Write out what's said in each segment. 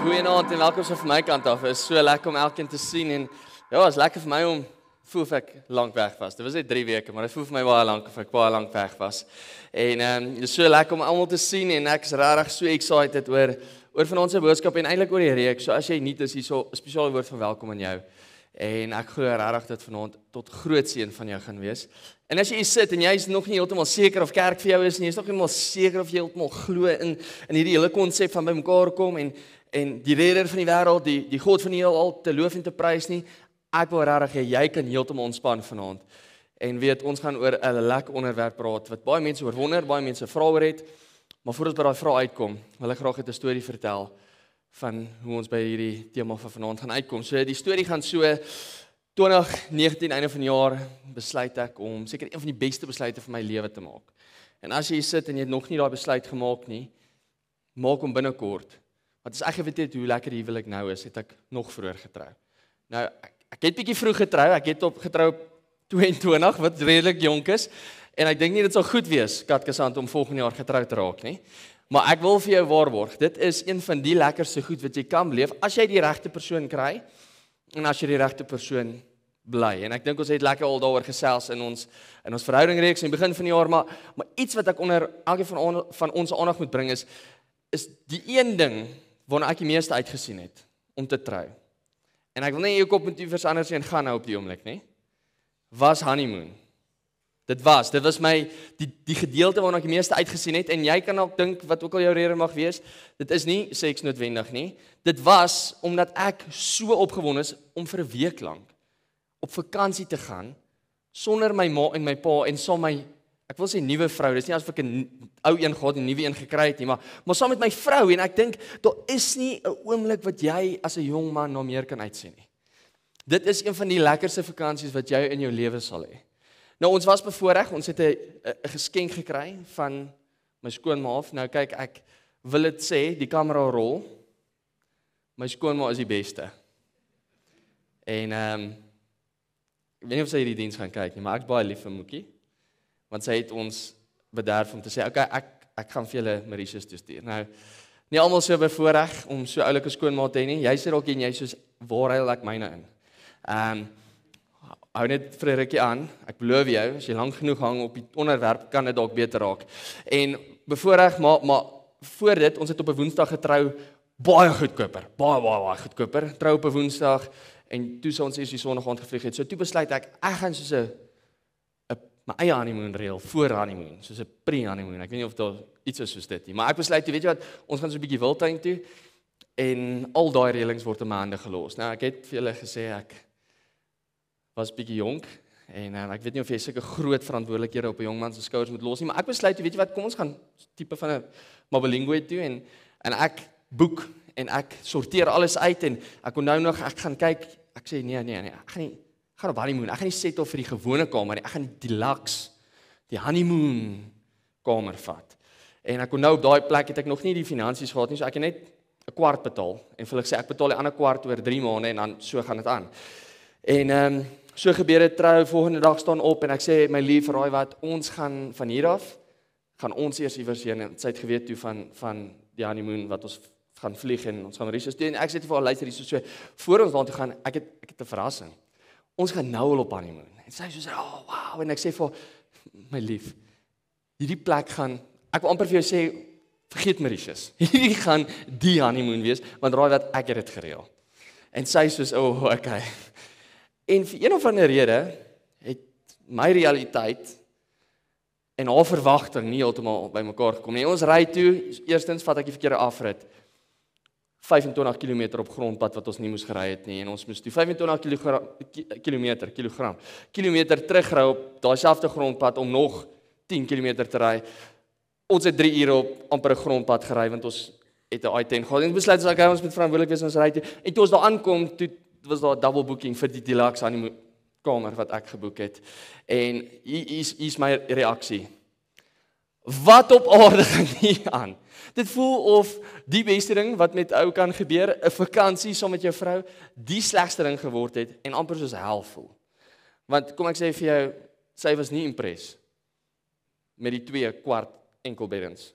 Goeienaand en welkom so van my kant af. Is so lekker om elkeen te sien en ja, is lekker vir my om voel of ek lank weg was. Dit was net 3 weke, maar dit voel vir my baie lank of ek baie lank weg was. En is so lekker om almal te sien en ek is regtig so excited oor vanaand se boodskap en eintlik oor die reeks. So as jy nie is hier so 'n spesiale woord van welkom aan jou. En ek glo regtig dat vanaand tot groot seën van jou gaan wees. En as jy hier sit en jy is nog nie heeltemal seker of kerk vir jou is nie, jy is nog nie heeltemal seker of jy heeltemal glo in hierdie hele konsep van bymekaar kom en die redder van die wêreld, die God van die heelal te loof en te prys nie. Ek wil regtig hê jy kan heeltemal ontspan vanaand. En weet, ons gaan oor 'n lekker onderwerp praat wat baie mense oor wonder, baie mense vra oor het. Maar voor ons by daai vrae uitkom, wil ek graag 'n storie vertel van hoe ons by hierdie tema van vanaand gaan uitkom. So die storie gaan so 2019 einde van die jaar besluit ek om seker een van die beste besluite van my lewe te maak. En as jy hier sit en jy het nog nie daai besluit gemaak nie, maak hom binnekort. Want as ek geweet het hoe lekker die huwelik nou is, het ek nog vroeër getrou. Nou ek het bietjie vroeg getrou, ek het getrou op 22 wat redelik jonk is en ek dink nie dit sal goed wees Katkasant om volgende jaar getrou te raak nie. Maar ek wil vir jou waarborg, dit is een van die lekkerste goed wat jy kan beleef as jy die regte persoon kry en as jy die regte persoon bly. En ek dink ons het lekker al daaroor gesels in ons verhouding reeks in die begin van die jaar, maar iets wat ek onder elkeen van ons aandag moet bring is die een ding waarna ek die meeste uitgesien het om te trou. En ek wil nie jou kop met iewers anders heen gaan nou op die oomblik nie. Was honeymoon. Dit was my die gedeelte waarna ek die meeste uitgesien het en jy kan ook dink wat ook al jou rede mag wees, dit is nie seks noodwendig nie. Dit was omdat ek so opgewonde is om vir 'n week lank op vakansie te gaan sonder my ma en my pa en saam my ek wil sê nuwe vrou. Dis nie asof ek 'n ou een gehad en 'n nuwe een gekry het nie, maar saam met my vrou en ek dink daar is nie 'n oomblik wat jy as 'n jong man na meer kan uitsien nie. Dit is een van die lekkerste vakansies wat jy in jou lewe sal hê. Nou ons was bevoorreg, ons het 'n geskenk gekry van my skoonma af. Nou kyk, ek wil dit sê, die kamera rol. My skoonma is die beste. En ek weet nie of sy hierdie diens gaan kyk nie, maar ek is baie lief vir Moekie. Want sy het ons bederf om te sê, okay, ek gaan vir julle Mauritius toe stuur. Nou, nie almal so bevoorreg om so oulike skoonma te hê nie. Jy sê dalk en jy soos, waar huil ek myne in? Hou net vir 'n rukkie aan. Ek beloof jou, as jy lank genoeg hang op die onderwerp, kan dit dalk beter raak. En bevoorreg, maar voor dit, ons het op 'n Woensdag getrou, baie goedkoper, baie goedkoper. Trou op 'n Woensdag en toe sou ons eers die Sondag aand gevlieg het. So toe besluit ek gaan soos my eie honeymoon reël voor honeymoon, soos 'n pre-honeymoon. Ek weet nie of daar iets is soos dit nie, maar ek besluit, weet jy wat, ons gaan so 'n bietjie wildtuin toe en al daai reëlings word in my hande gelos. Nou ek het vir julle gesê ek was bietjie jonk en ek weet nie of jy sulke groot verantwoordelikhede op 'n jong man se skouers moet los nie, maar ek besluit, weet jy wat, kom ons gaan tipe van 'n Mabalingwe toe en ek boek en ek sorteer alles uit en ek kon nou nog ek gaan kyk, ek sê nee, ek gaan op honeymoon, ek gaan nie settle vir die gewone kamer nie, ek gaan die deluxe, die honeymoon kamer vat. En ek kon nou op daai plek het ek nog nie die finansies gehad nie, so ek het net 'n kwart betaal en vir hulle sê ek betaal die ander kwart oor 3 maande en dan so gaan dit aan. En so gebeur dit, trou, volgende dag staan op en ek sê, my lief, raai wat, ons gaan van hier af, gaan ons eers iewers heen en sy het geweet toe van die honeymoon wat ons gaan vlieg en ons gaan Mauritius toe en ek sê vir haar, luister hier, so voor ons daartoe gaan, ek het 'n verrassing. Ons gaan nou al op honeymoon. En sy sê, oh wow, en ek sê vir haar, my lief, hierdie plek gaan, ek wil amper vir jou sê, vergeet Mauritius. Hierdie gaan die honeymoon wees, want raai wat, ek het dit gereël. En sy soos, okay. En vir een of ander rede, het my realiteit en haar verwagting nie heeltemal by mekaar gekom nie. Ons ry toe, eerstens vat ek die verkeerde afrit, 25 km op grondpad wat ons nie moes gery het nie, en ons moes toe 25 kilometer terugry op daai selfde grondpad om nog 10 km te ry. Ons het 3 ure op amper 'n grondpad gery, want ons het 'n I-10 gehad, en besluit ons moet verantwoordelik wees, ons ry toe, en toe ons daar aankom, toe was daar 'n double booking vir die deluxe honeymoon kamer wat ek geboek het, en hier is my reaksie. Wat op aarde gaan hier aan? Dit voel of die beste ding wat met ou kan gebeur, 'n vakansie saam met jou vrou, die slegste ding geword het, en amper soos hel voel. Want kom ek sê vir jou, sy was nie impressed met die 2 kwart enkelbeddens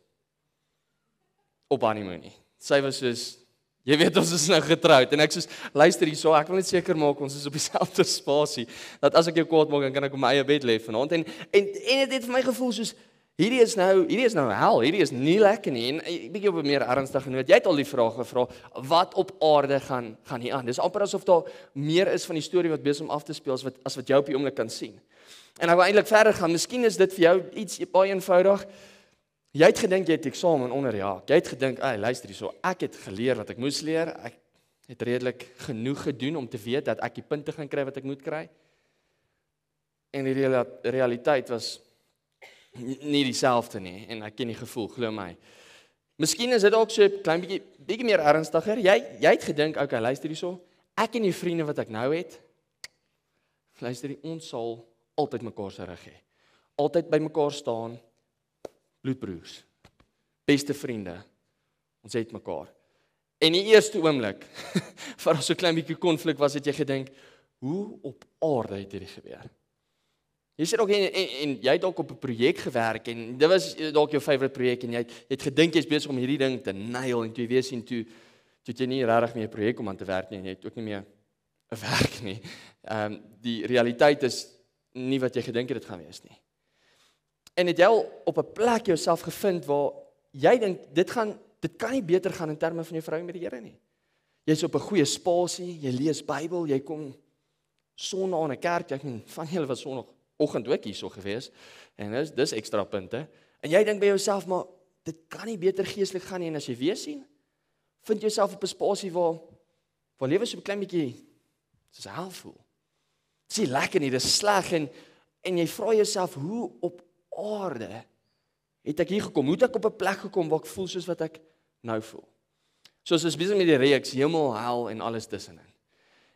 op honeymoon nie. Sy was soos, jy weet ons is nou getroud, en ek soos, luister hierso, ek wil net seker maak ons is op dieselfde spasie, dat as ek jou kwaad maak, dan kan ek op my eie bed lê vanaand, en dit het vir my gevoel soos, hierdie is nou hel, hierdie is nie lekker nie, en 'n bietjie op 'n meer ernstige noot, jy het al die vraag gevra, wat op aarde gaan hier aan? Dis amper asof daar meer is van die storie wat besig om af te speel, as wat jy op die oomblik kan sien. En ek wil eintlik verder gaan, miskien is dit vir jou iets baie eenvoudig. Jy het gedink jy het eksamen onderjaag. Jy het gedink, luister hierso, ek het geleer wat ek moes leer. Ek het redelik genoeg gedoen om te weet dat ek die punte gaan kry wat ek moet kry. En die realiteit was nie dieselfde nie, en ek ken die gevoel, glo my. Miskien is dit ook so 'n klein bietjie meer ernstiger. Jy het gedink, okay, luister hierso, ek en die vriende wat ek nou het, luister, ons sal altyd mekaar se rug hê. Altyd by mekaar staan, bloedbroers, beste vriende, ons het mekaar. En die eerste oomblik, vir so 'n klein bietjie konflik was, het jy gedink, hoe op aarde het hierdie gebeur? Jy sê ook, en jy het ook op 'n projek gewerk, en dit was dalk jou favourite projek, en jy het gedink jy's besig om hierdie ding te nail, en toe jy weer sien, toe het jy nie regtig meer 'n projek om aan te werk nie, en jy het ook nie meer 'n werk nie. Die realiteit is nie wat jy gedink het dit gaan wees nie. En het jy al op 'n plek jouself gevind waar jy dink dit kan nie beter gaan in terme van jou verhouding met die Here nie. Jy's op 'n goeie spasie, jy lees Bybel, jy kom Sondag aan 'n kerk, ek meen van julle was Sondagoggend ook hierso gewees, en dis ekstra punte. En jy dink by jouself, maar dit kan nie beter geestelik gaan nie, en as jy weer sien, vind jouself op 'n spasie waar lewe so 'n klein bietjie soos hel voel. Dit is nie lekker nie, dis sleg, en jy vra jouself, hoe op aarde het ek hier gekom? Hoe het ek op 'n plek gekom waar ek voel soos wat ek nou voel? Soos ons besig met die reeks, hemel, hel en alles tussenin.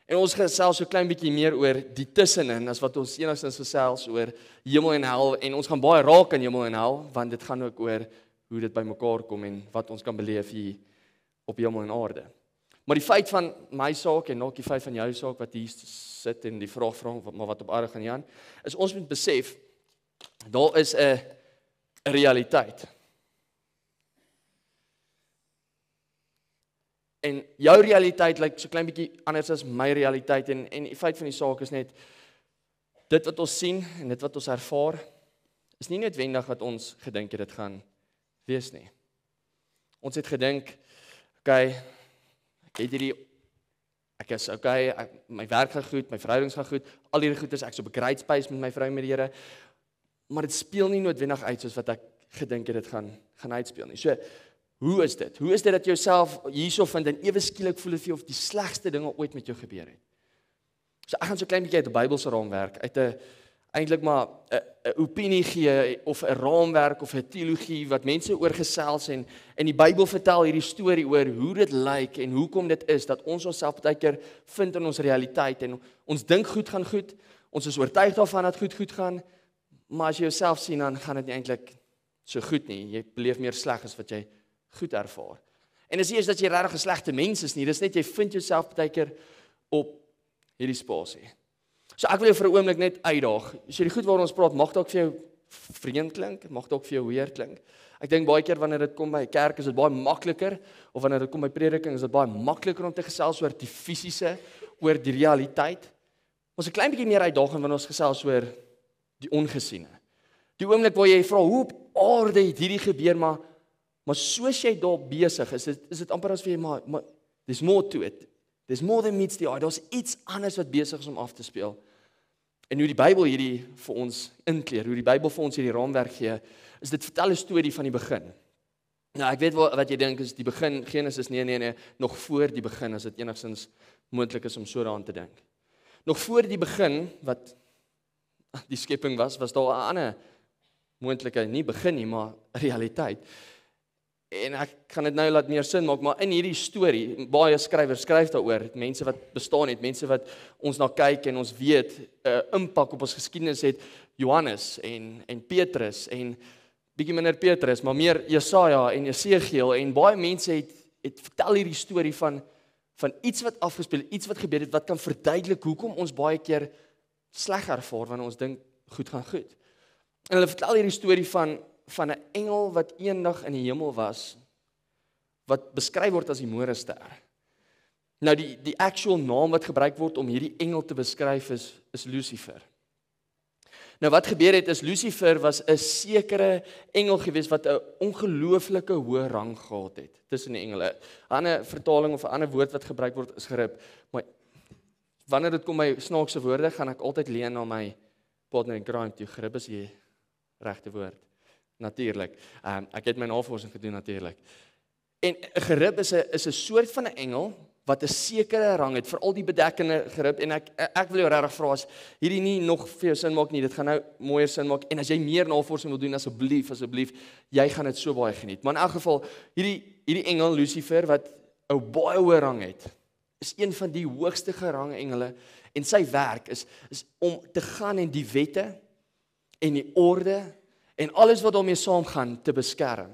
En ons gesels so klein bietjie meer oor die tussenin, as wat ons enigstens gesels oor hemel en hel, en ons gaan baie raak aan hemel en hel, want dit gaan ook oor hoe dit by mekaar kom, en wat ons kan beleef hier op hemel en aarde. Maar die feit van my saak, en ook die feit van jou saak, wat hier sit, en die vraag vra, maar wat op aarde gaan hier aan, is ons moet besef, daar is 'n realiteit. En jou realiteit lyk so klein bietjie anders as my realiteit, en die feit van die saak is net, dit wat ons sien, en dit wat ons ervaar, is nie noodwendig wat ons gedink het dit gaan wees nie. Ons het gedink, okay, ek is okay, my werk gaan goed, my verhoudings gaan goed, al hierdie goed is, ek so op 'n great space met my vrou en met die Here, maar dit speel nie noodwendig uit soos wat ek gedink het dit gaan uitspeel nie. So, hoe is dit? Hoe is dit dat jy jouself hierso vind, en ewe skielik voel dit vir jou of die slegste dinge ooit met jou gebeur het? So ek gaan so klein bietjie uit 'n Bybelse raamwerk, eintlik maar 'n opinie gee, of 'n raamwerk, of 'n teologie, wat mense oor gesels, en die Bybel vertel hierdie storie oor hoe dit lyk, en hoekom dit is, dat ons onsself baie keer vind in ons realiteit, en ons dink goed gaan goed, ons is oortuig daarvan dat goed gaan, maar as jy jouself sien, dan gaan dit nie eintlik so goed nie, jy beleef meer sleg as wat jy goed ervaar. En dis nie eens dat jy regtig 'n slegte mens is nie, dis net jy vind jouself baie keer op hierdie spasie. So ek wil jou vir 'n oomblik net uitdaag. As jy die goed waaroor ons praat, mag dalk vir jou vreemd klink, mag dalk vir jou weird klink. Ek dink baie keer wanneer dit kom by kerk, is dit baie makliker, of wanneer dit kom by prediking, is dit baie makliker om te gesels oor die fisiese, oor die realiteit. Ons 'n klein bietjie meer uitdagend wanneer ons gesels oor die ongesiene. Die oomblik waar jy vra, hoe op aarde het hierdie gebeur, maar soos jy daar besig is dit amper as vir jy, maar there's more to it. There's more than meets the eye. Daar's iets anders wat besig is om af te speel. En hoe die Bybel hierdie vir ons inkleer, hoe die Bybel vir ons hierdie raamwerk gee, is dit vertel 'n storie van die begin. Nou, ek weet wat jy dink is die begin, Genesis, nee, nog voor die begin, as dit enigstens moontlik is om so daaraan te dink. Nog voor die begin, wat die skepping was daar 'n ander moontlike, nie begin nie, maar realiteit. En ek gaan dit nou laat meer sin maak, maar in hierdie storie, baie skrywers skryf daaroor, mense wat bestaan het, mense wat ons na kyk en ons weet, impak op ons geskiedenis het, Johannes en Petrus en bietjie minder Petrus, maar meer Jesaja en Esegiel en baie mense het vertel hierdie storie van iets wat afgespeel, iets wat gebeur het, wat kan verduidelik hoekom ons baie keer sleg ervaar wanneer ons dink goed gaan goed. En hulle vertel hierdie storie van 'n engel wat eendag in die hemel was, wat beskryf word as die môrester. Nou die actual naam wat gebruik word om hierdie engel te beskryf is Lucifer. Nou wat gebeur het is Lucifer was 'n sekere engel gewees wat 'n ongelooflike hoë rang gehad het tussen die engele. 'n Ander vertaling of 'n ander woord wat gebruik word is gerib. Maar wanneer dit kom by snaakse woorde, gaan ek altyd leun na my partner in crime toe. Gerib is die regte woord. Natuurlik. Ek het my navorsing gedoen natuurlik. En 'n gerib is 'n soort van 'n engel wat 'n sekere rang het, veral die bedekkende gerib, en ek wil jou regtig vra, as hierdie nie nog vir jou sin maak nie, dit gaan nou mooier sin maak, en as jy meer navorsing wil doen, asseblief, jy gaan dit so baie geniet. Maar in elk geval, hierdie engel, Lucifer, wat 'n baie hoë rang het, is een van die hoogste gerangde engele, en sy werk is om te gaan en die wette, en die orde, en alles wat daarmee saamgaan, te beskerm.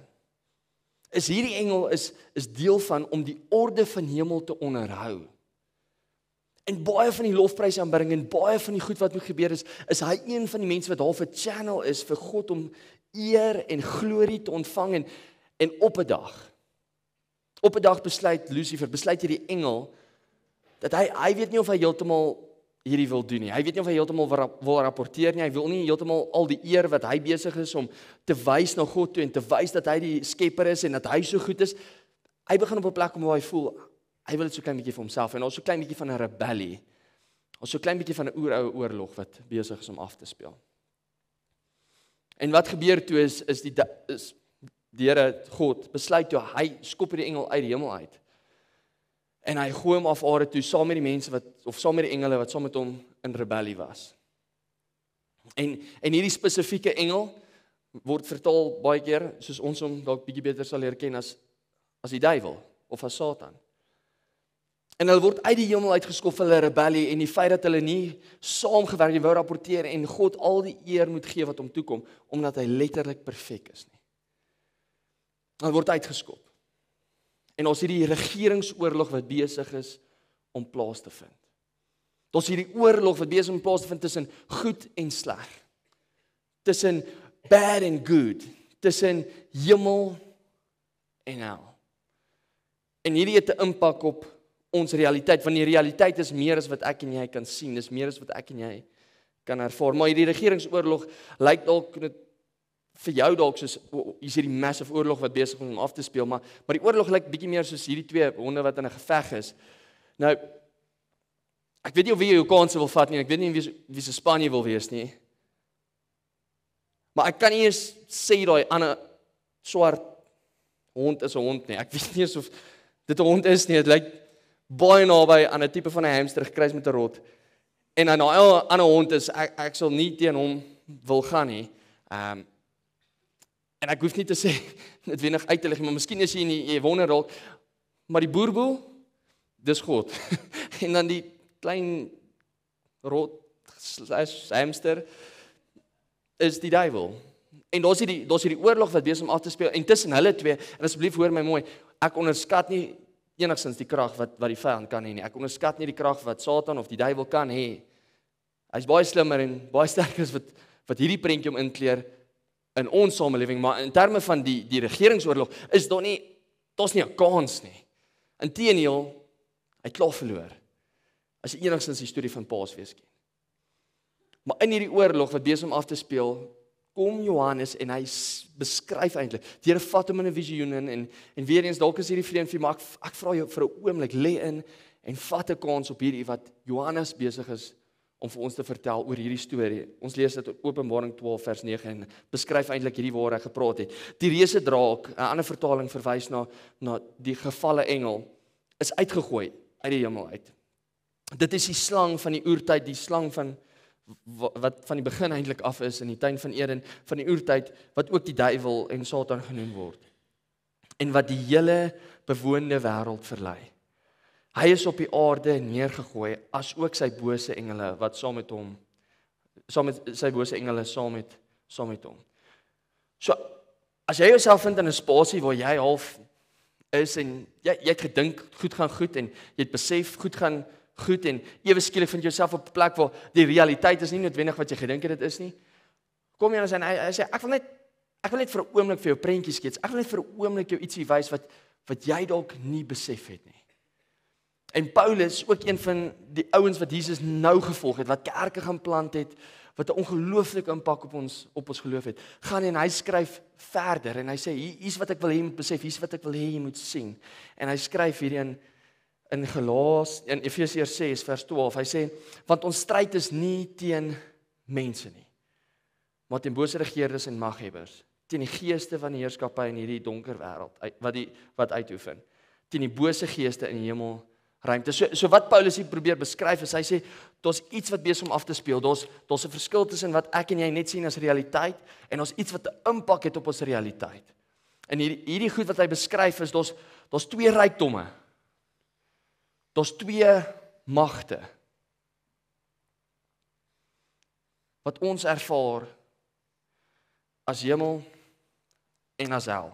Hierdie engel is deel van om die orde van hemel te onderhou. En baie van die lofpryse aanbidding en baie van die goed wat moet gebeur is hy een van die mense wat half 'n channel is vir God om eer en glorie te ontvang, en op 'n dag besluit Lucifer, hierdie engel, dat hy weet nie of hy heeltemal hierdie wil doen nie. Hy weet nie of hy heeltemal wil rapporteer nie. Hy wil nie heeltemal al die eer wat hy besig is om te wys na God toe en te wys dat hy die skepper is en dat hy so goed is. Hy begin op 'n plek waar hy voel hy wil dit so klein bietjie vir homself, en ons so klein bietjie van 'n rebellie. Ons so klein bietjie van 'n oeroue oorlog wat besig is om af te speel. En wat gebeur toe is die Here God besluit toe hy skop die engel uit die hemel uit. En hy gooi hom af aarde toe saam met die mense saam met die engele wat saam met hom in rebellie was. En hierdie spesifieke engel word vertaal baie keer, soos ons hom dalk bietjie beter sal leer ken, as die duiwel of as Satan. En hulle word uit die hemel uitgeskof vir hulle rebellie, en die feit dat hulle nie saamgewerk het, wou rapporteer en God al die eer moet gee wat hom toekom, omdat hy letterlik perfek is nie. Hulle word uitgeskop. En ons hierdie regeringsoorlog wat besig is om plaas te vind. Ons hierdie oorlog wat besig om plaas te vind tussen goed en sleg. Tussen bad and good. Tussen hemel en hel. En hierdie het 'n impak op ons realiteit, want die realiteit is meer as wat ek en jy kan sien, dis meer as wat ek en jy kan ervaar. Maar hierdie regeringsoorlog lyk dalk vir jou dalk soos hier's hierdie massive oorlog wat besig is om af te speel, maar die oorlog lyk bietjie meer soos hierdie twee honde wat in 'n geveg is. Nou, ek weet nie of wie jou kanse wil vat nie, ek weet nie wie se span jy wil wees nie. Maar ek kan nie eens sê daai ander swart hond is 'n hond nie. Ek weet nie eens of dit 'n hond is nie. Dit lyk baie naby aan 'n tipe van 'n hamster gekruis met 'n rot. En dan 'n ander hond is ek sal nie teen hom wil gaan nie. En ek hoef nie te sê dit wenig uit te lig, maar miskien is jy wonder dalk, maar die boerboel, dis God. En dan die klein rot hamster is die duiwel. En daar's hierdie oorlog wat besig om af te speel, en tussen hulle twee, en asseblief hoor my mooi, ek onderskat nie enigstens die krag wat die vyand kan hê nie. Ek onderskat nie die krag wat Satan of die duiwel kan hê. Hy's baie slimmer en baie sterker as wat hierdie prentjie om inkleer in ons samelewing, maar in terme van die regeringsoorlog is daar's nie 'n kans nie. Inteendeel, hy het klaar verloor. As jy enigstens die storie van Paasfees ken. Maar in hierdie oorlog wat besig om af te speel, kom Johannes en hy beskryf eintlik. Die Here vat hom in 'n visioen en weer eens dalk is hierdie vreemd vir maar ek vra jou vir 'n oomblik lê in en vat 'n kans op hierdie wat Johannes besig is om vir ons te vertel oor hierdie storie. Ons lees dit in Openbaring 12 vers 9 en beskryf eintlik hierdie waar hy gepraat het. Die reuse draak, 'n ander vertaling verwys na die gevalle engel, is uitgegooi uit die hemel uit. Dit is die slang van die oertyd, die slang wat van die begin eintlik af is in die tuin van Eden, van die oertyd, wat ook die duiwel en Satan genoem word. En wat die hele bewoonde wêreld verlei. Hy is op die aarde neergegooi, as ook sy bose engele wat saam met sy bose engele saam met hom. So, as jy jouself vind in 'n spasie waar jy half is en jy het gedink goed gaan goed en jy het besef goed gaan goed en ewe skielik vind jy jouself op 'n plek waar die realiteit is nie noodwendig wat jy gedink het dit is nie. Kom jy en hy sê ek wil net vir 'n oomblik vir jou prentjies skets. Ek wil net vir 'n oomblik jou ietsie wys wat jy dalk nie besef het nie. En Paulus, ook een van die ouens wat Jesus nou gevolg het, wat kerke gaan plant het, wat 'n ongelooflike impak op ons geloof het, gaan en hy skryf verder en hy sê hier's wat ek wil hê jy moet besef, hier's wat ek wil hê jy moet sien. En hy skryf hierdie in Efesiërs 6 vers 12, hy sê, want ons stryd is nie teen mense nie, maar teen bose regeerders en maghebbers, teen die geeste van die heerskappy in hierdie donker wêreld, wat uitoefen, teen die bose geeste in die hemel ruimte. So wat Paulus hier probeer beskryf is, hy sê, daar's iets wat besig om af te speel, daar's 'n verskil tussen wat ek en jy net sien as realiteit, en daar's iets wat 'n impak het op ons realiteit. En hierdie goed wat hy beskryf is, daar's twee rykdomme, daar's twee magte, wat ons ervaar as hemel en as hel.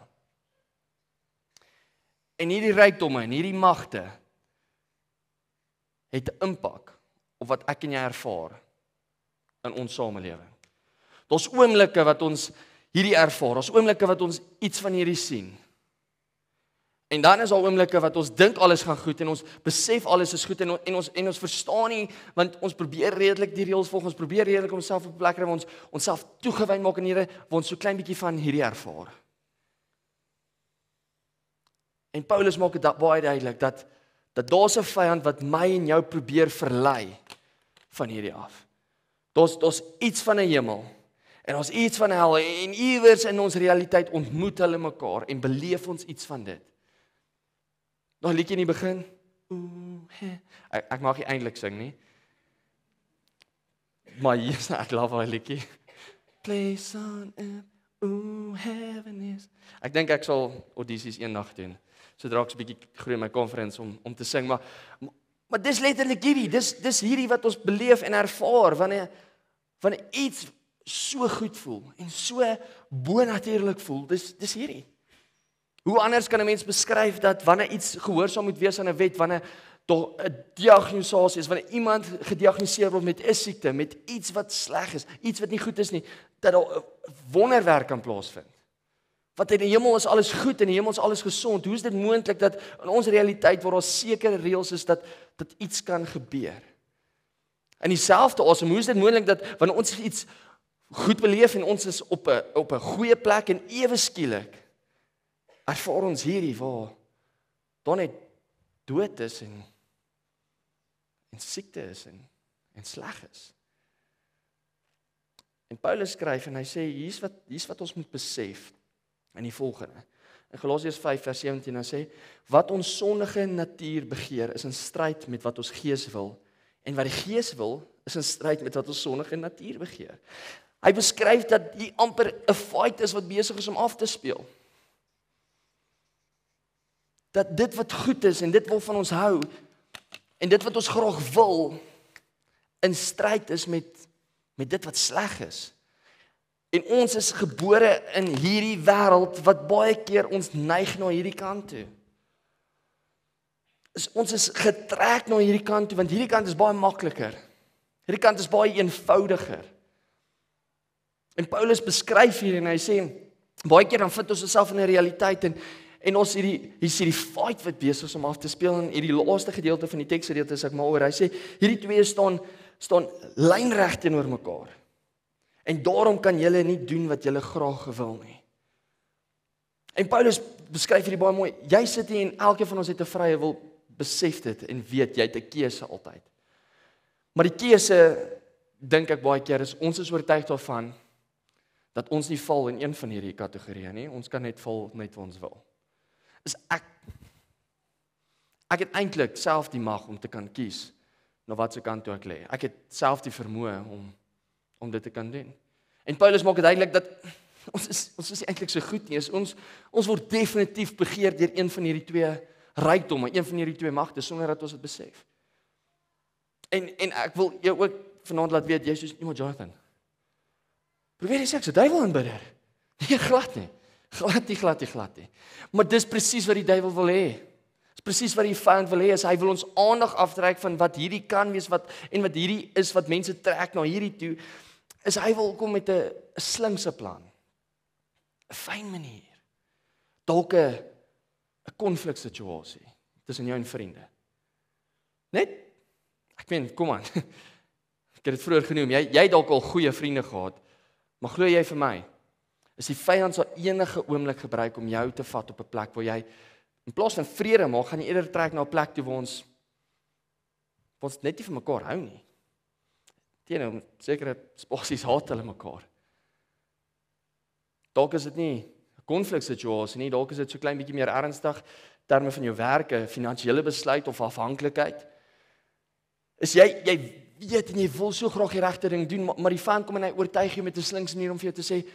En hierdie rykdomme en hierdie magte het 'n impak op wat ek en jy ervaar in ons samelewing. Daar's oomblikke wat ons hierdie ervaar, daar's oomblikke wat ons iets van hierdie sien. En dan is daar oomblikke wat ons dink alles gaan goed en ons besef alles is goed en ons verstaan nie, want ons probeer redelik die reëls volg, ons probeer redelik onsself op 'n plek kry waar ons onsself toegewyn maak aan Here, waar ons so klein bietjie van hierdie ervaar. En Paulus maak dit baie duidelik dat daar's 'n vyand wat my en jou probeer verlei van hierdie af. Daar's iets van 'n hemel en daar's iets van hel en iewers in ons realiteit ontmoet hulle mekaar en beleef ons iets van dit. Nog liedjie in die begin. Ek mag nie eintlik sing nie. Maar hier's ek love daai liedjie. Place on earth, heaven is. Ek dink ek sal audisies eendag doen. Sodra ek 'n bietjie groei in my conference om te sing, maar dis letterlik hierdie, dis hierdie wat ons beleef en ervaar wanneer iets so goed voel en so bonatuurlik voel, dis hierdie. Hoe anders kan 'n mens beskryf dat wanneer iets gehoorsaam moet wees aan 'n wet, wanneer daar 'n diagnose is, wanneer iemand gediagnoseer word met 'n siekte, met iets wat sleg is, iets wat nie goed is nie, dat daar 'n wonderwerk kan plaasvind. Want in die hemel is alles goed, in die hemel is alles gesond. Hoe is dit moontlik dat in ons realiteit waar daar sekere reëls is dat iets kan gebeur? In dieselfde asem, hoe is dit moontlik dat wanneer ons iets goed beleef en ons is op 'n goeie plek en ewe skielik ervaar ons hierdie waar daar net dood is en siekte is en sleg is. En Paulus skryf en hy sê hier's wat ons moet besef in die volgende. In Galasiërs 5 vers 17 dan sê, wat ons sondige natuur begeer is in stryd met wat ons gees wil, en wat die gees wil is in stryd met wat ons sondige natuur begeer. Hy beskryf dat hier amper 'n fight is wat besig is om af te speel. Dat dit wat goed is en dit wat van ons hou en dit wat ons graag wil in stryd is met dit wat sleg is. En ons is gebore in hierdie wêreld wat baie keer ons neig na hierdie kant toe. Ons is getrek na hierdie kant toe want hierdie kant is baie makliker. Hierdie kant is baie eenvoudiger. En Paulus beskryf hier en hy sê baie keer dan vind ons osself in 'n realiteit en ons hierdie fight wat besig is om af te speel in hierdie laaste gedeelte van die teksgedeelte is ek maar oor. Hy sê hierdie twee staan lynreg teenoor mekaar. En daarom kan julle nie doen wat julle graag wil nie. En Paulus beskryf hierdie baie mooi. Jy sit hier en elkeen van ons het 'n vrye wil, besef dit en weet jy het 'n keuse altyd. Maar die keuse, dink ek baie keer, is ons is oortuig daarvan dat ons nie val in een van hierdie kategorieë nie. Ons kan net val net waar ons wil. Is ek het eintlik self die mag om te kan kies na watter kant toe ek lê. Ek het self die vermoë om dit te kan doen. En Paulus maak dit duidelik dat ons is eintlik so goed nie. Ons word definitief begeer deur een van hierdie twee rykdomme, een van hierdie twee magte sonder dat ons dit besef. En ek wil jou ook vanaand laat weet, jy soos iemand Jonathan. Probeer jy sê ek se duiwel aanbidder? Nee, glad nie. Glad nie. Maar dis presies wat die duiwel wil hê. Dis presies wat die vyand wil hê, is hy wil ons aandag aftrek van wat hierdie kan wees wat hierdie is wat mense trek na hierdie toe. Is hy wil kom met 'n slinkse plan. 'n Fyn manier. Dalk 'n konfliksituasie tussen jou en vriende. Net ek meen, kom aan. Ek het dit vroeër genoem. Jy dalk al goeie vriende gehad. Maar glo jy vir my, is die vyand sal enige oomblik gebruik om jou te vat op 'n plek waar jy in plaas van vrede maak, gaan jy eerder trek na 'n plek toe waar ons net nie vir mekaar hou nie. Teenoor sekere spasies haat hulle mekaar. Dalk is dit nie 'n konfliksituasie nie, dalk is dit so klein bietjie meer ernstig terme van jou werk, 'n finansiële besluit of afhanklikheid. Is jy weet en jy wil so graag die regte ding doen, maar die vyand kom en hy oortuig jou met 'n slinks manier om vir jou te sê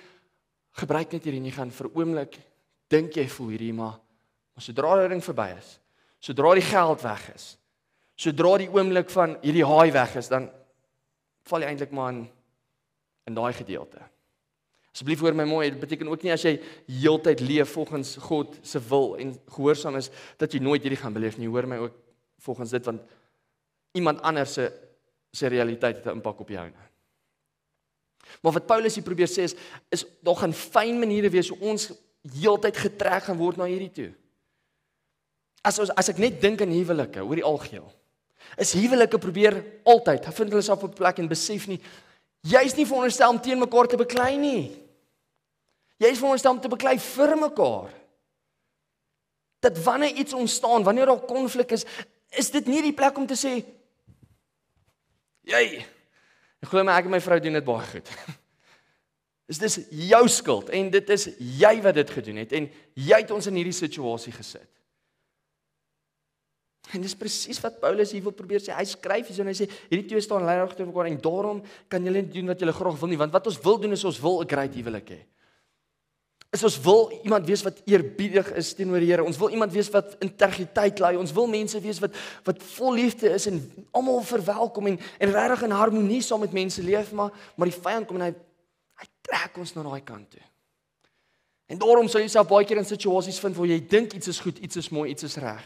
gebruik net hierdie nie gaan vir 'n oomblik dink jy voel hierdie maar sodra die ding verby is, sodra die geld weg is, sodra die oomblik van hierdie haai weg is, dan val jy eintlik maar in daai gedeelte. Asseblief hoor my mooi, dit beteken ook nie as jy heeltyd leef volgens God se wil en gehoorsaam is dat jy nooit hierdie gaan beleef nie. Hoor my ook volgens dit want iemand anders se realiteit het 'n impak op jou. Maar wat Paulus hier probeer sê is daar gaan fyn maniere wees hoe ons heeltyd getrek gaan word na hierdie toe. As ek net dink aan huwelike oor die algeheel, is huwelike probeer altyd, hy vind hulle self op 'n plek en besef nie, jy is nie veronderstel om teen mekaar te beklei nie. Jy is veronderstel om te beklei vir mekaar. Dat wanneer iets ontstaan, wanneer daar konflik is dit nie die plek om te sê, jy, ek glo my ek en my vrou doen dit baie goed. Dis jou skuld en dit is jy wat dit gedoen het en jy het ons in hierdie situasie gesit. En dis presies wat Paulus hier wil probeer sê. Hy skryf hier en hy sê hierdie twee staan lei agter mekaar en daarom kan julle nie doen wat julle graag wil nie, want wat ons wil doen is ons wil 'n great huwelik hê. Ons wil iemand wees wat eerbiedig is teenoor die Here. Ons wil iemand wees wat integriteit lei. Ons wil mense wees wat vol liefde is en almal verwelkom en regtig in harmonie saam met mense leef, maar die vyand kom en hy trek ons na daai kant toe. En daarom sal jy self baie keer in situasies vind waar jy dink iets is goed, iets is mooi, iets is reg.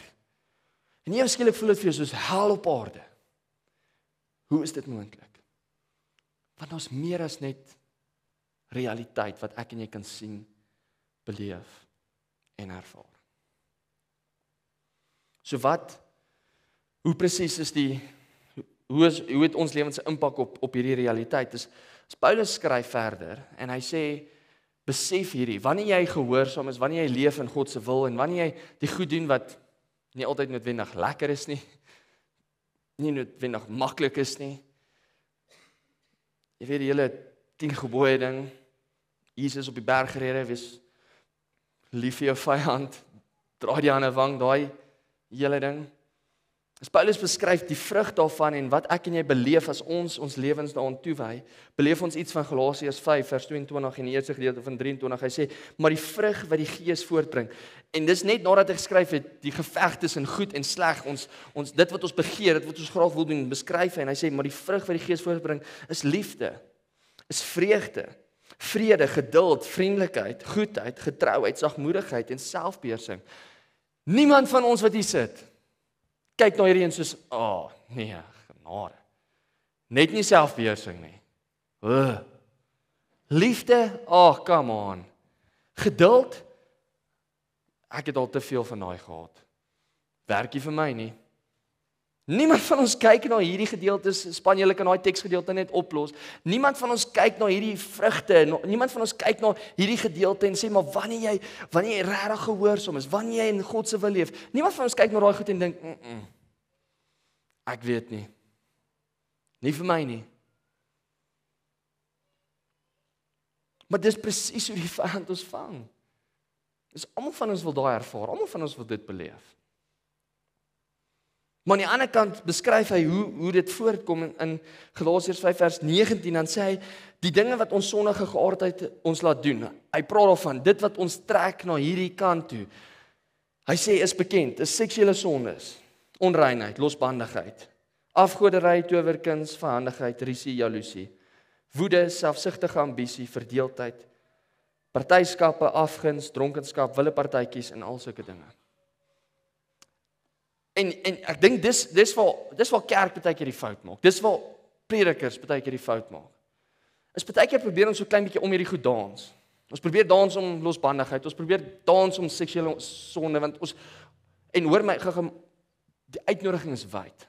En jy skielik voel dit vir jou soos hel op aarde. Hoe is dit moontlik? Want ons meer as net realiteit wat ek en jy kan sien, beleef en ervaar. So hoe presies is hoe het ons lewens 'n impak op hierdie realiteit? As Paulus skryf verder en hy sê, besef hierdie, wanneer jy gehoorsaam is, wanneer jy leef in God se wil en wanneer jy die goed doen wat nie altyd noodwendig lekker is nie noodwendig maklik is nie. Jy weet die hele 10 gebooie ding, Jesus op die berg gerede, wees lief vir jou vyand, draai die ander wang, daai hele ding. As Paulus beskryf die vrug daarvan en wat ek en jy beleef as ons lewens daaraan toewy, beleef ons iets van Galasiërs 5 vers 22 en die eerste gedeelte van 23. Hy sê, maar die vrug wat die Gees voortbring. En dis net nadat hy geskryf het, die geveg tussen goed en sleg, ons dit wat ons begeer, dit wat ons graag wil doen, beskryf hy en hy sê, maar die vrug wat die Gees voortbring is liefde, is vreugde, vrede, geduld, vriendelikheid, goedheid, getrouheid, sagmoedigheid en selfbeheersing. Niemand van ons wat hier sit kyk na hierdie en soos, nee, genade. Net nie selfbeheersing nie. Liefde, come on. Geduld, ek het al te veel van daai gehad. Werk nie vir my nie. Niemand van ons kyk na hierdie gedeeltes, span julle kan daai teksgedeelte net oplos. Niemand van ons kyk na hierdie vrugte, niemand van ons kyk na hierdie gedeelte en sê maar wanneer jy regtig gehoorsaam is, wanneer jy in God se wil leef. Niemand van ons kyk na daai goed en dink, ek weet nie. Nie vir my nie. Maar dis presies hoe die vyand ons vang. Dis almal van ons wil daai ervaar, almal van ons wil dit beleef. Maar aan die ander kant beskryf hy hoe dit voortkom in Galasiërs 5 vers 19, dan sê hy, die dinge wat ons sondige geaardheid ons laat doen, hy praat daarvan, dit wat ons trek na hierdie kant toe, hy sê is bekend, is seksuele sondes, onreinheid, losbandigheid, afgoderry, towerkuns, vijandigheid, risie, jaloesie, woede, selfsugtige ambisie, verdeeldheid, partyskappe, afguns, dronkenskap, willepartytjies en al sulke dinge. En ek dink dis waar kerk baie keer die fout maak. Dis waar predikers baie keer die fout maak. Is baie keer probeer ons so klein bietjie om hierdie goed dans. Ons probeer dans om losbandigheid, ons probeer dans om seksuele sonde, want ons en hoor my die uitnodiging is wyd.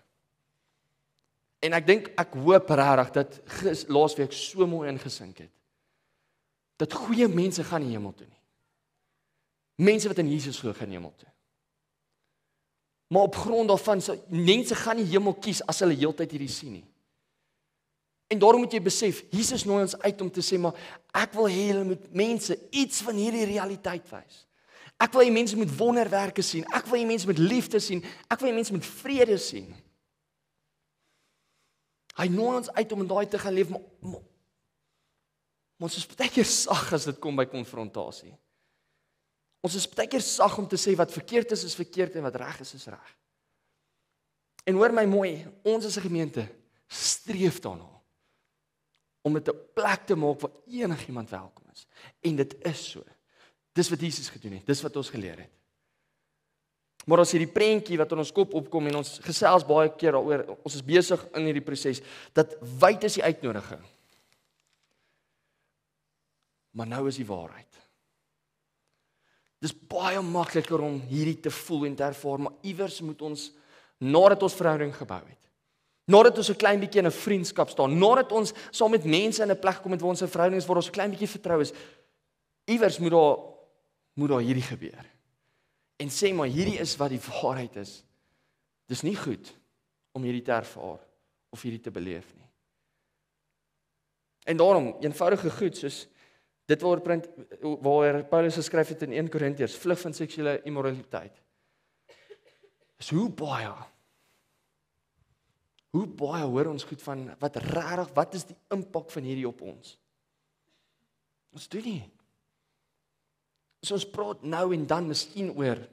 En ek hoop regtig dat laasweek so mooi ingesink het. Dat goeie mense gaan nie hemel toe nie. Mense wat in Jesus glo gaan hemel toe. Maar op grond daarvan, mense gaan nie hemel kies as hulle heeltyd hierdie sien nie. En daarom moet jy besef, Jesus nooi ons uit om te sê, maar ek wil hê julle moet mense iets van hierdie realiteit wys. Ek wil hê mense moet wonderwerke sien, ek wil hê mense moet liefde sien, ek wil hê mense moet vrede sien. Hy nooi ons uit om in daai te gaan leef, maar ons is baie keer sag as dit kom by konfrontasie. Ons is baie keer sag om te sê wat verkeerd is verkeerd en wat reg is reg. En hoor my mooi, ons as 'n gemeente streef daarna om dit 'n plek te maak waar enigiemand welkom is. En dit is so. Dis wat Jesus gedoen het, dis wat ons geleer het. Maar as hierdie prentjie wat in ons kop opkom en ons gesels baie keer daaroor, ons is besig in hierdie proses, dat wyd is die uitnodiging. Maar nou is die waarheid. Dis baie makliker om hierdie te voel en te ervaar, maar iewers moet ons, nadat ons verhouding gebou het, nadat ons 'n klein bietjie in 'n vriendskap staan, nadat ons saam met mense in 'n plek kom met waar ons 'n verhouding is, waar ons 'n klein bietjie vertrou is, iewers moet daar hierdie gebeur. En sê maar, hierdie is wat die waarheid is. Dis nie goed om hierdie te ervaar of hierdie te beleef nie. En daarom, eenvoudige goed soos dit waar Paulus geskryf het in 1 Korintiërs, vlug van seksuele immoraliteit. Is hoe baie hoor ons goed van wat is die impak van hierdie op ons? Ons doen nie. So ons praat nou en dan miskien oor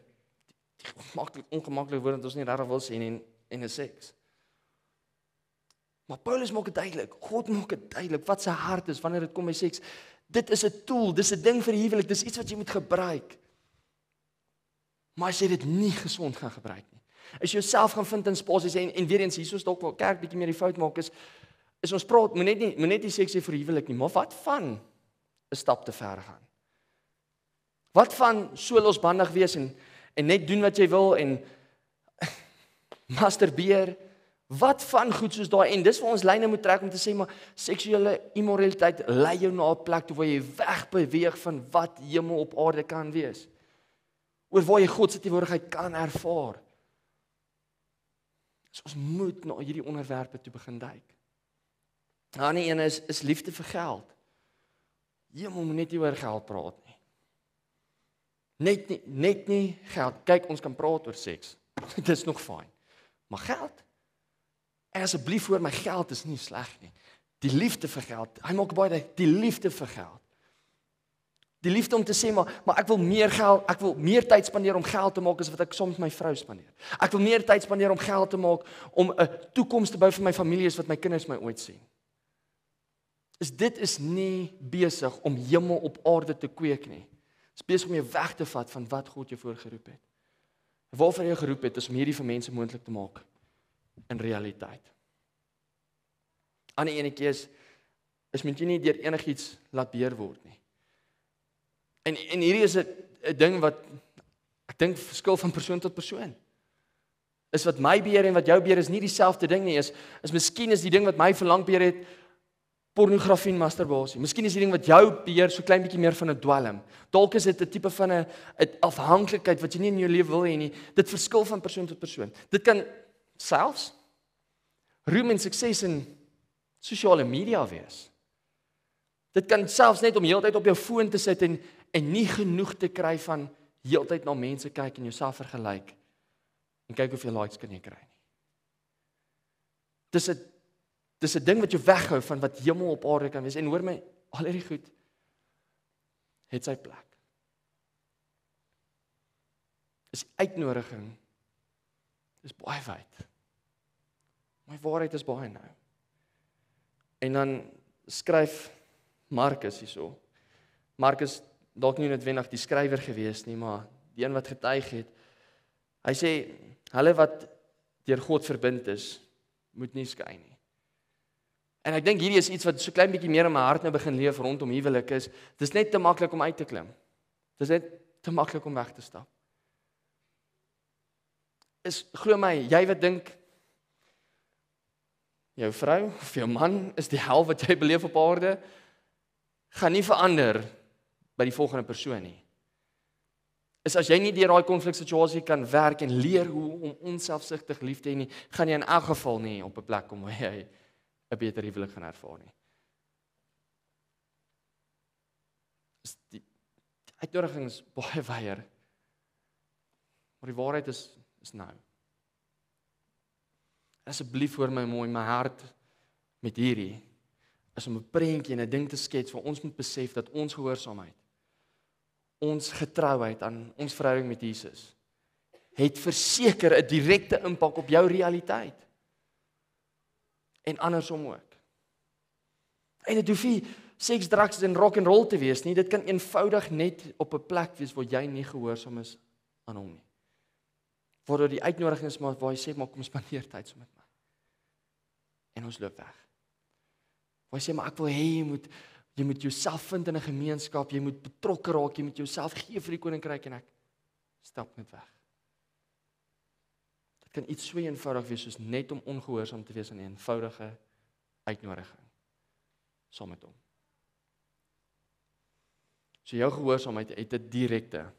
die ongemaklike woord wat ons nie regtig wil sê en 'n seks. Maar Paulus maak dit duidelik, God maak dit duidelik wat sy hart is wanneer dit kom by seks. Dit is 'n tool, dis 'n ding vir die huwelik, dis iets wat jy moet gebruik. Maar as jy dit nie gesond gaan gebruik nie, as jy jouself gaan vind in spasies en weer eens hier soos dalk waar kerk bietjie meer die fout maak is ons praat, moet net nie seks hê vir die huwelik nie, maar wat van 'n stap te ver gaan? Wat van so losbandig wees en net doen wat jy wil en masturbeer? Wat van goed soos daai, en dis waar ons lyne moet trek om te sê, maar seksuele immoraliteit lei jou na 'n plek toe waar jy wegbeweeg van wat hemel op aarde kan wees. Oor waar jy God se teenwoordigheid kan ervaar. So ons moet na hierdie onderwerpe toe begin duik. Die ander een is liefde vir geld. Hemel moet net nie oor geld praat nie. Net nie geld. Kyk, ons kan praat oor seks. Dit is nog fyn. Maar geld? En asseblief hoor my, geld is nie sleg nie. Die liefde vir geld, hy maak baie die liefde vir geld. Die liefde om te sê, maar ek wil meer geld, ek wil meer tyd spandeer om geld te maak as wat ek soms met my vrou spandeer. Ek wil meer tyd spandeer om geld te maak, om 'n toekoms te bou vir my familie as wat my kinders my ooit sien. Dit is nie besig om hemel op aarde te kweek nie. Dit is besig om jou weg te vat van wat God jou voorgeroep het. Waarvoor jy geroep het, is om hierdie vir mense moontlik te maak in realiteit. Ander enetjie is moet jy nie deur enigiets laat beheer word nie. En hierdie is 'n ding wat ek dink verskil van persoon tot persoon. Is wat my beheer en wat jou beheer is nie dieselfde ding nie. Is miskien is die ding wat my verlang beheer het pornografie en masturbasie. Miskien is die ding wat jou beheer so klein bietjie meer van 'n dwelm. Dalk is dit 'n tipe van 'n afhanklikheid wat jy nie in jou lewe wil hê nie. Dit verskil van persoon tot persoon. Dit kan selfs roem en sukses in sosiale media wees. Dit kan selfs net om heeltyd op jou foon te sit en nie genoeg te kry van heeltyd na mense kyk en jouself vergelyk en kyk hoeveel likes kan jy kry nie. Dis 'n ding wat jou weghou van wat hemel op aarde kan wees. En hoor my, al hierdie goed het sy plek. Is uitnodiging is baie wyd. My waarheid is baie nou. En dan skryf Markus hierso. Markus dalk nie noodwendig die skrywer gewees nie, maar die een wat getuig het. Hy sê hulle wat deur God verbind is, moet nie skei nie. En ek dink hierdie is iets wat so klein bietjie meer in my hart nou begin leef rondom huwelik is. Dis net te maklik om uit te klim. Dis net te maklik om weg te stap. Glo my, jy wat dink jou vrou of jou man is die hel wat jy beleef op aarde, gaan nie verander by die volgende persoon nie. As jy nie deur daai konfliksituasie kan werk en leer hoe om onselfsugtig lief te hê nie, gaan jy in elk geval nie op 'n plek kom waar jy 'n beter huwelik gaan ervaar nie. Die uitnodiging is baie wyer. Maar die waarheid is nou. Asseblief hoor my mooi, my hart met hierdie is om 'n prentjie en 'n ding te skets waar ons moet besef dat ons gehoorsaamheid, ons getrouheid aan ons verhouding met Jesus, het verseker 'n direkte impak op jou realiteit. En andersom ook. En dit hoef nie seks, drugs en rock and roll te wees nie. Dit kan eenvoudig net op 'n plek wees waar jy nie gehoorsaam is aan hom nie. Waar die uitnodiging is maar waar hy sê maar kom spandeer tyd saam met my. En ons loop weg. Waar hy sê maar ek wil hê jy moet jouself vind in 'n gemeenskap, jy moet betrokke raak, jy moet jouself gee vir die koninkryk en ek stap net weg. Dit kan iets so eenvoudig wees soos net om ongehoorsaam te wees aan 'n eenvoudige uitnodiging saam met hom. So jou gehoorsaamheid het 'n direkte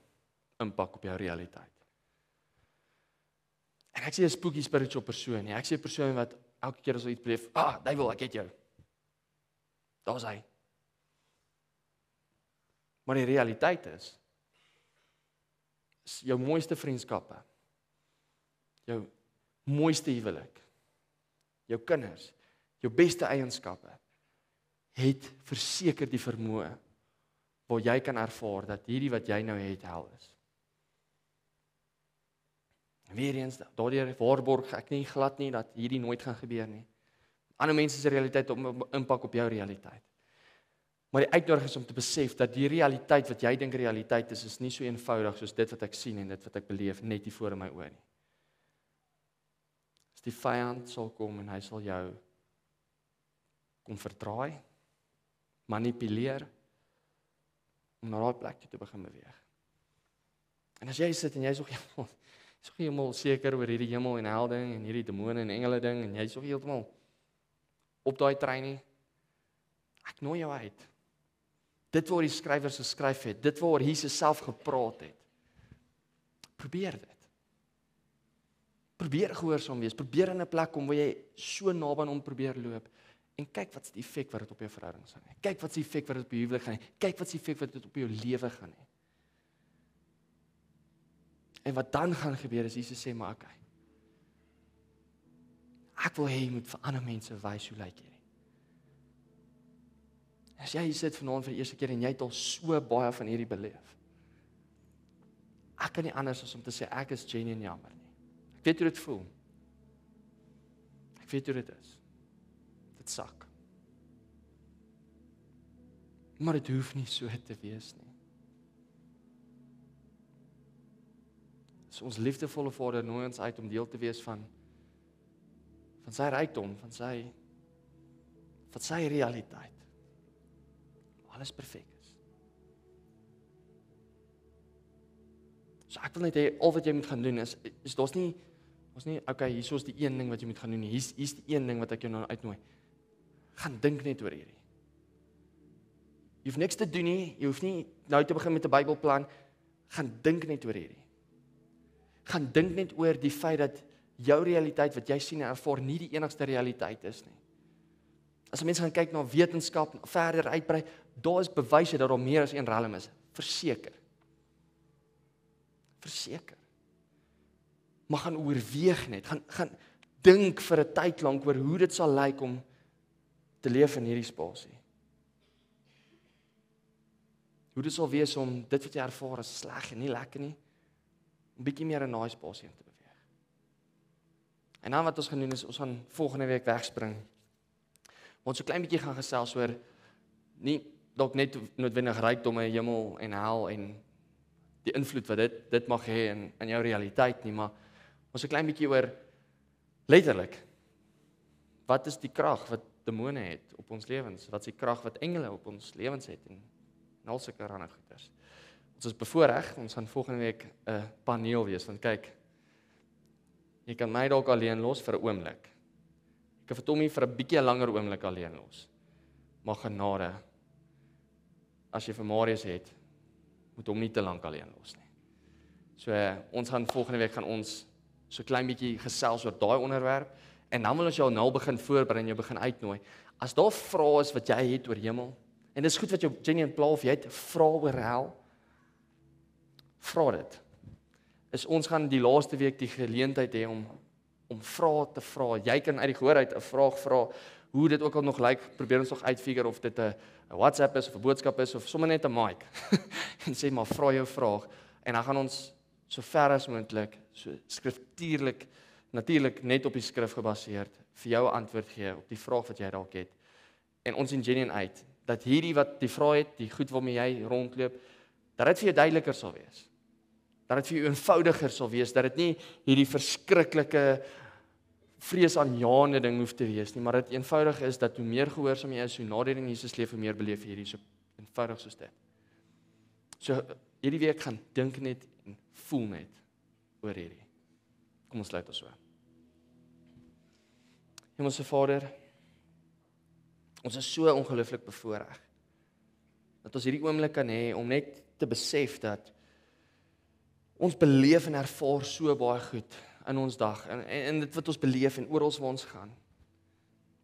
impak op jou realiteit. En ek sê 'n spooky spiritual persoon nie. Ek sê 'n persoon wat elke keer as hy iets beleef, duiwel, ek het jou. Daar's hy. Maar die realiteit is jou mooiste vriendskappe, jou mooiste huwelik, jou kinders, jou beste eienskappe, het verseker die vermoë waar jy kan ervaar dat hierdie wat jy nou het hel is. En weer eens, daardeur waarborg ek nie glad nie dat hierdie nooit gaan gebeur nie. Ander mense se realiteit op impak op jou realiteit. Maar die uitnodiging is om te besef dat die realiteit wat jy dink realiteit is nie so eenvoudig soos dit wat ek sien en dit wat ek beleef net hier voor in my oë nie. As die vyand sal kom en hy sal jou kom verdraai, manipuleer, om na daai plek toe te begin beweeg. En as jy sit en jy is nog heeltemal seker oor hierdie hemel en hel ding en hierdie demone en engele ding en jy is nog heeltemal op daai trein nie, ek nooi jou uit. Dit waar die skrywers geskryf het, dit waar Jesus self gepraat het. Probeer dit. Probeer gehoorsaam wees, probeer in 'n plek kom waar jy so naby aan hom probeer loop en kyk wat's die effek wat dit op jou verhoudings gaan hê. Kyk wat's die effek wat dit op jou huwelik gaan hê. Kyk wat's die effek wat dit op jou lewe gaan hê. En wat dan gaan gebeur is Jesus sê maar okay. Ek wil hê jy moet vir ander mense wys hoe lyk hierdie. As jy hier sit vanaand vir die eerste keer en jy het al so baie van hierdie beleef. Ek kan nie anders as om te sê ek is genuine jammer nie. Ek weet hoe dit voel. Ek weet hoe dit is. Dit sak. Maar dit hoef nie so te wees nie. So ons liefdevolle Vader nooi ons uit om deel te wees van sy rykdom, van sy realiteit. Alles perfek is. So ek wil net hê al wat jy moet gaan doen is daar's Ons nie, okay, hier is die een ding wat jy moet gaan doen nie. Hier is die een ding wat ek jou nou uitnooi. Gaan dink net oor hierdie. Jy hoef niks te doen nie, jy hoef nie nou te begin met 'n Bybelplan. Gaan dink net oor hierdie. Gaan dink net oor die feit dat jou realiteit wat jy sien en ervaar nie die enigste realiteit is nie. As mense gaan kyk na wetenskap, verder uitbrei, daar is bewyse dat daar meer as een riem is. Verseker. Maar gaan oorweeg net, gaan dink vir 'n tyd lank oor hoe dit sal lyk om te leef in hierdie spasie. Hoe dit sal wees om dit wat jy ervaar as sleg en nie lekker nie, 'n bietjie meer in daai spasie in te beweeg. En dan wat ons gaan doen is, ons gaan volgende week wegspring. Ons so klein bietjie gaan gesels oor, nie dalk net noodwendig rykdomme, hemel en hel en die invloed wat dit mag hê in jou realiteit nie, maar ons 'n klein bietjie oor, letterlik, wat is die krag wat demone het op ons lewens? Wat is die krag wat engele op ons lewens het? En al sulke ander goeders. Ons is bevoorreg, ons gaan volgende week 'n paneel wees, want kyk, jy kan my dalk alleen los vir 'n oomblik. Ek kan vir Tommy vir 'n bietjie langer oomblik alleen los. Maar genade, as jy vir Marius het, moet hom nie te lank alleen los nie. So ons gaan volgende week ons so klein bietjie gesels oor daai onderwerp, en dan wil ons jou nou begin voorberei en jou begin uitnooi. As daar vrae is wat jy het oor hemel, en dis goed wat jou genuine pla of jy het vrae oor hel, vra dit. Ons gaan die laaste week die geleentheid hê om vrae te vra. Jy kan uit die gehoor uit 'n vraag vra, hoe dit ook al nog lyk, probeer ons nog uitfigure of dit 'n WhatsApp is of 'n boodskap is of sommer net 'n mic. En sê maar vra jou vraag, en dan gaan ons so ver as moontlik, so skriftuurlik, natuurlik net op die skrif gebaseerd, vir jou 'n antwoord gee op die vraag wat jy dalk het. En ons ingenie uit dat hierdie wat die vraag het, die goed waarmee jy rondloop, dat dit vir jou duideliker sal wees. Dat dit vir jou eenvoudiger sal wees, dat dit nie hierdie verskriklike vreesaanjaende ding hoef te wees nie, maar dit eenvoudig is dat hoe meer gehoorsaam jy is, hoe nader in Jesus leef, hoe meer beleef jy hierdie, so eenvoudig soos dit. So hierdie week gaan dink net en voel net oor hierdie. Kom ons sluit ons so. Hemelse Vader, ons is so ongelooflik bevoorreg dat ons hierdie oomblik kan hê om net te besef dat ons beleef en ervaar so baie goed in ons dag, en dit wat ons beleef en oral waar ons gaan.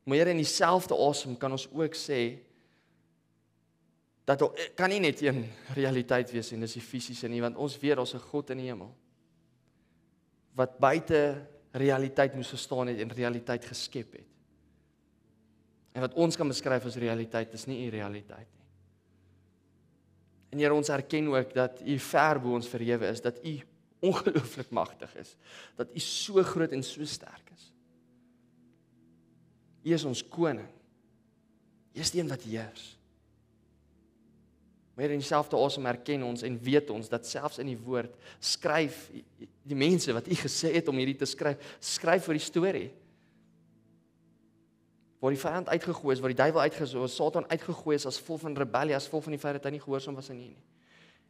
Maar Here, in dieselfde asem kan ons ook sê dat kan nie net een realiteit wees en dis die fisiese nie, want ons weet daar's 'n God in die hemel wat buite realiteit moes gestaan het en realiteit geskep het. En wat ons kan beskryf as realiteit is nie 'n realiteit nie. En Here, ons erken ook dat U ver bo ons verhewe is, dat U ongelooflik magtig is, dat U so groot en so sterk is. U is ons koning. U is die een wat heers. Maar in dieselfde asem erken ons en weet ons dat selfs in die woord skryf die mense wat U gesê het om hierdie te skryf vir die storie. Waar die vyand uitgegooi is, waar die duiwel uitgegooi is, Satan uitgegooi is as vol van rebellie, as vol van die feit dat hy nie gehoorsaam was aan U nie.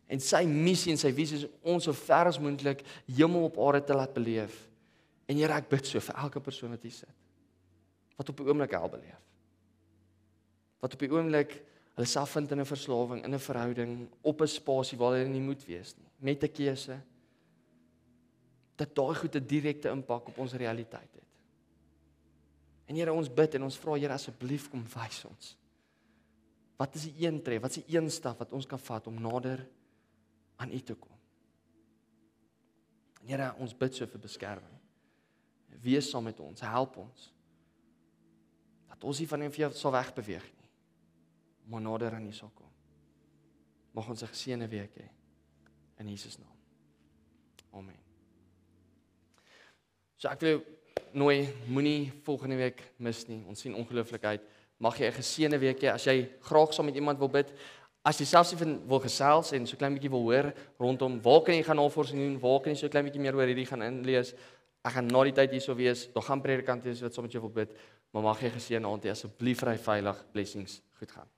En sy missie en sy visie is ons so ver as moontlik hemel op aarde te laat beleef. En Here, ek bid so vir elke persoon wat hier sit, wat op die oomblik hel beleef. Wat op die oomblik hulle self vind in 'n verslawing, in 'n verhouding, op 'n spasie waar hulle nie moet wees nie, met 'n keuse, dat daai goed 'n direkte impak op ons realiteit het. En Here, ons bid en ons vra, Here, asseblief kom wys ons. Wat is die een tref, wat is die een stap wat ons kan vat om nader aan U te kom? En Here, ons bid so vir beskerming. Wees saam met ons, help ons. Dat ons nie van U sal wegbeweeg nie, maar nader aan U sal kom. Mag ons 'n geseënde week hê. In Jesus naam. Amen. So ek wil nooi, moenie volgende week mis nie. Ons sien ongelooflik uit. Mag jy 'n geseënde week hê. As jy graag saam met iemand wil bid, as jy selfs wil gesels en so klein bietjie wil hoor rondom waar kan jy gaan navorsing doen, waar kan jy so klein bietjie meer oor hierdie gaan inlees. Ek gaan na die tyd hierso wees. Daar gaan predikante wees wat saam met jou wil bid, maar mag jy 'n geseënde aand hê. Asseblief ry veilig. Blessings. Goed gaan.